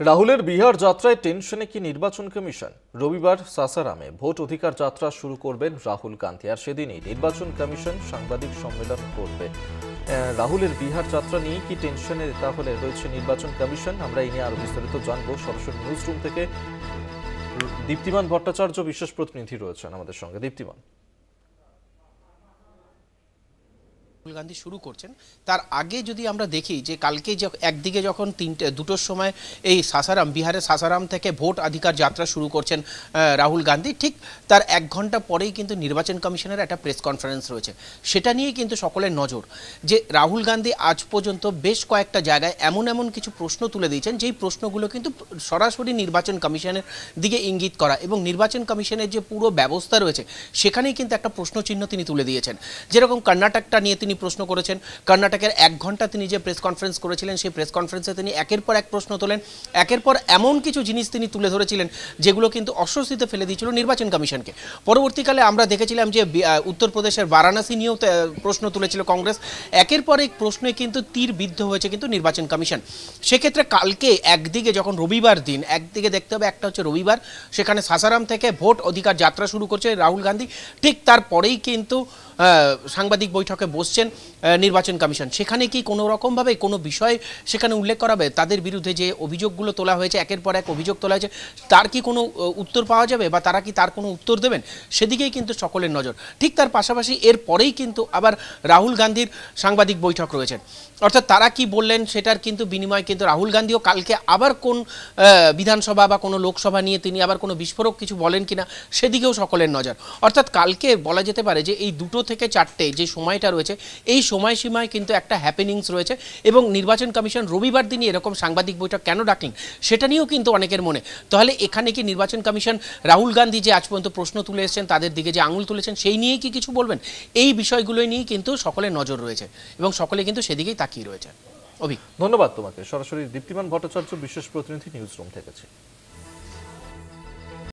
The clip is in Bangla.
রাহুলের বিহার যাত্রায় টেনশনে কি নির্বাচন কমিশন? রবিবার সাসারামে ভোট অধিকার যাত্রা শুরু করবেন রাহুল গান্ধী, আর সেদিনই নির্বাচন কমিশন সাংবাদিক সম্মেলন করবে। রাহুলের বিহার যাত্রা নিয়ে কি টেনশনে তাহলে রয়েছে নির্বাচন কমিশন? আমরা এই নিয়ে আরো বিস্তারিত জানবো। সরাসরি নিউজ রুম থেকে দীপ্তিমান ভট্টাচার্য বিশেষ প্রতিনিধি রয়েছেন আমাদের সঙ্গে। দীপ্তিমান, রাহুল গান্ধী শুরু করছেন তার আগে যদি আমরা দেখি যে কালকে একদিকে যখন দুটোর সময় এই সাসারাম, বিহারের সাসারাম থেকে ভোট অধিকার যাত্রা শুরু করছেন রাহুল গান্ধী, ঠিক তার 1 ঘন্টা পরেই কিন্তু নির্বাচন কমিশনের একটা প্রেস কনফারেন্স রয়েছে। সেটা নিয়েই কিন্তু সকলের নজর যে রাহুল গান্ধী আজ পর্যন্ত বেশ কয়েকটা জায়গায় এমন কিছু প্রশ্ন তুলে দিয়েছেন যেই প্রশ্নগুলো কিন্তু সরাসরি নির্বাচন কমিশনের দিকে ইঙ্গিত করা, এবং নির্বাচন কমিশনের যে পুরো ব্যবস্থা রয়েছে সেখানেই কিন্তু একটা প্রশ্নচিহ্ন তিনি তুলে দিয়েছেন। যেরকম কর্ণাটকটা নিয়ে তিনি প্রশ্ন করেছেন, কর্ণাটকের 1 ঘন্টা তিনি যে প্রেস কনফারেন্স করেছিলেন সেই প্রেস কনফারেন্সে তিনি একের পর এক প্রশ্ন তোলেন, একের পর এমন কিছু জিনিস তিনি তুলে ধরেছিলেন যেগুলো কিন্তু অস্বস্তিতে ফেলে দিয়েছিল নির্বাচন কমিশনকে। পরবর্তীকালে আমরা দেখেছিলাম যে উত্তরপ্রদেশের বারাণসী নিয়েও প্রশ্ন তুলেছিল কংগ্রেস। একের পর এক প্রশ্নে কিন্তু তীর বিদ্ধ হয়েছে কিন্তু নির্বাচন কমিশন। সেক্ষেত্রে কালকে একদিকে যখন রবিবার দিন, একদিকে দেখতে হবে একটা হচ্ছে রবিবার, সেখানে সাসারাম থেকে ভোট অধিকার যাত্রা শুরু করছে রাহুল গান্ধী, ঠিক তারপরেই কিন্তু সাংবাদিক বৈঠকে বসছেন নির্বাচন কমিশন। সেখানে কি কোনো রকমভাবে কোনো বিষয় সেখানে উল্লেখ করা হবে? তাদের বিরুদ্ধে যে অভিযোগগুলো তোলা হয়েছে, একের পর এক অভিযোগ তোলা হয়েছে, তার কি কোনো উত্তর পাওয়া যাবে বা তারা কি তার কোনো উত্তর দেবেন? সেদিকেই কিন্তু সকলের নজর। ঠিক তার পাশাপাশি এর পরেই কিন্তু আবার রাহুল গান্ধীর সাংবাদিক বৈঠক রয়েছে, অর্থাৎ তারা কি বললেন সেটার কিন্তু বিনিময় কিন্তু রাহুল গান্ধীও কালকে আবার কোন বিধানসভা বা কোনো লোকসভা নিয়ে তিনি আবার কোনো বিস্ফোরক কিছু বলেন কিনা সেদিকেও সকলের নজর। অর্থাৎ কালকে বলা যেতে পারে যে এই 2 থেকে 4টে যে সময়টা রয়েছে এই সময়সীমায় কিন্তু একটা হ্যাপেনিংস রয়েছে, এবং নির্বাচন কমিশন রবিবার দিনই এরকম সাংবাদিক বৈঠক কেন ডাকলেন সেটা নিয়েও কিন্তু অনেকের মনে। তাহলে এখানে কি নির্বাচন কমিশন রাহুল গান্ধী যে আজ পর্যন্ত প্রশ্ন তুলে এসেছেন, তাদের দিকে যে আঙুল তুলেছেন, সেই নিয়েই কি কিছু বলবেন? এই বিষয়গুলোই নিয়েই কিন্তু সকলের নজর রয়েছে এবং সকলে কিন্তু সেদিকেই তাকিয়ে রয়েছে। ধন্যবাদ তোমাকে। সরাসরি দীপ্তিমান ভট্টাচার্য বিশেষ প্রতিনিধি নিউজ রুম থেকে।